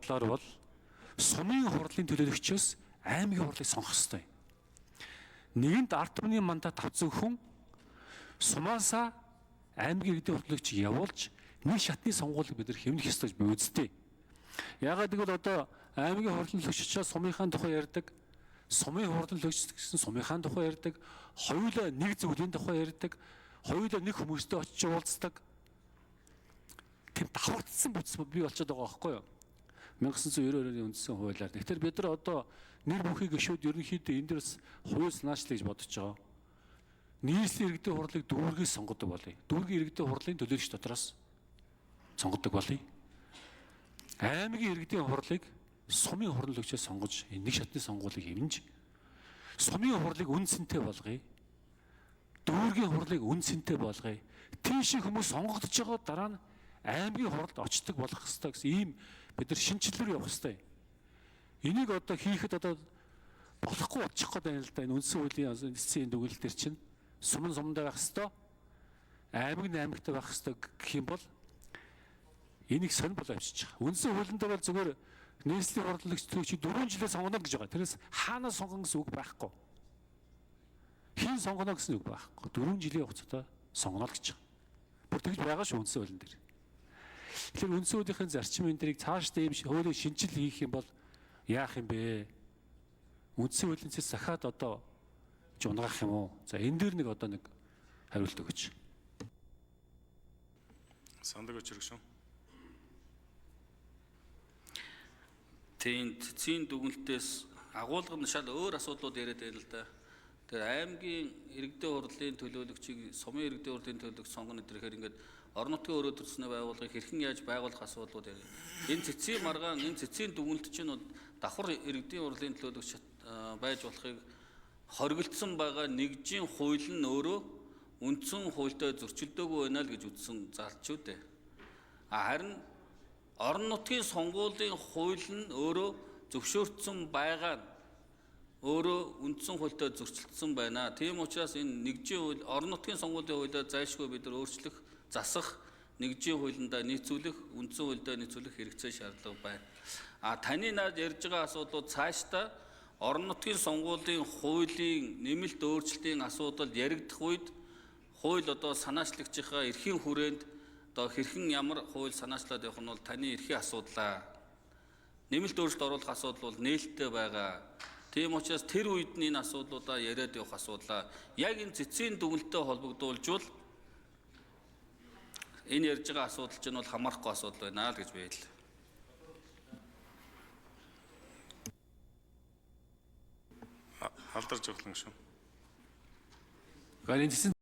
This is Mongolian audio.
бодлоор бол сумын хурлын төлөөлөгчөөс аймгийн хурлыг сонгох ёстой. Нэгэнд ард түмний мандат авсан хүн сумаасаа аймгийн иргэдийн хурлыг явуулж нэг шатны сонгуулийг бид нар хэмнэх ёстой гэж би үздэг. Яагаад гэвэл одоо аймгийн хурлын төлөөлөгчөө сумынхаа тухай ярьдаг, сумын хурлын төлөөлөгч гэсэн сумынхаа тухай ярьдаг, хоёулаа нэг зүйлийн тухай ярьдаг, хоёулаа нэг хүмүүстэй очиж уулздаг. Тийм давхардсан бүтэц бий болчиход байгаа байхгүй юу? 1992 оны үндсэн хуулиар. Тэгэхээр бид нар одоо нэр бүхий гишүүд ерөнхийдөө энэ дээрс хувийн санаачлал гэж бодож байгаа. Нийслэлийн иргэдийн хурлыг дүүргээс сонгодог болъё. Дүүргийн иргэдийн хурлын төлөөлөгч дотроос сонгодог болъё. Аймгийн иргэдийн хурлыг сумын хурлын төлөөлөгчөөс сонгож нэг шатны сонгуулийг хэмнэж сумын хурлыг үндсэнтэй болгоё. Дүүргийн хурлыг үндсэнтэй болгоё. Тийш хүмүүс сонгогдож байгаа дараа нь аймгийн хуралд очдог болох ёстой гэсэн ийм бид нар шинжилгээр явах ёстой. Энийг одоо хийхэд одоо болохгүй болчих гээд байна л да. Энэ үндсэн хуулийн эцсийн дүгнэлт төр чинь сумдаа байх ёстой. Аймагтай байх ёстой гэх юм бол энийг сонирхол авчиж байгаа. Үндсэн хуулинд бол зөвхөн нийслэлийн хурлын төлөөлөгч 4 жилээр сонгоно гэж байгаа. Тэрээс хаанаас сонгоно гэсэн үг байхгүй. Хэн сонгоно гэсэн үг байхгүй. 4 жилийн хугацаатай сонгоно л гэж байгаа. Бүр тэгж байгаа шүү үндсэн хуулийн дээр. Тэгэхээр үндсэн хуулийн зарчим энэ дэрийг цаашдаа ийм хуулийн шинжил хийх юм бол яах юм бэ? Үндсэн хуулийн цэс захаад одоо унгаах юм уу? За энэ дээр нэг одоо нэг хариулт өгөөч. Сандаг өчрөгшөн. Тийм цэцгийн дүгнэлтээс агуулга нь шал өөр асуудлууд яриад байна л да. Тэр аймгийн иргэдийн хурлын төлөөлөгчийг сумын иргэдийн хурлын төлөөлөгч сонгоно гэхээр ингээд орон нутгийн өрөө төрснөө байгууллагыг хэрхэн яаж байгуулах асуудлууд ярина. Энэ цэцгийн маргаан, энэ цэцгийн дүгнэлт чинь давхар иргэдийн хурлын төлөөлөгч байж болохыг хоригдсан байгаа нэгжийн хууль нь өөрөө үндсэн хуультай зөрчилдөөгүй байна л гэж үзсэн залчууд дээ. Харин орон нутгийн сонгуулийн хууль нь өөрөө зөвшөөрсөн байгаа нь өөрөө үндсэн хуультай зөрчилдсөн байна. Тийм учраас энэ нэгжийн хууль, орон нутгийн сонгуулийн хуулиар зайлшгүй бид нар өөрчлөх, засах, нэгжийн хуулиндаа нийцүүлэх, үндсэн хуульдаа нийцүүлэх хэрэгцээ шаардлага байна. Таны наад ярьж байгаа асуудлууд цаашдаа орон нутгийн сонгуулийн хуулийн нэмэлт өөрчлөлтийн асуудал яригдах үед хууль одоо санаачлагчийнхаа эрхийн хүрээнд одоо хэрхэн ямар хууль санаачлаад явах нь бол таны эрхийн асуудлаа. Нэмэлт өөрчлөлт оруулах асуудал бол нээлттэй байгаа. Тийм учраас тэр үед нь энэ асуудлуудаа яриад явах асуудлаа. Яг энэ цэцгийн дүгнэлттэй холбогдуулжвал энэ ярьж байгаа асуудал чинь бол хамаарахгүй асуудал байна л гэж байл. Алдарч өглөн шүү. Гарын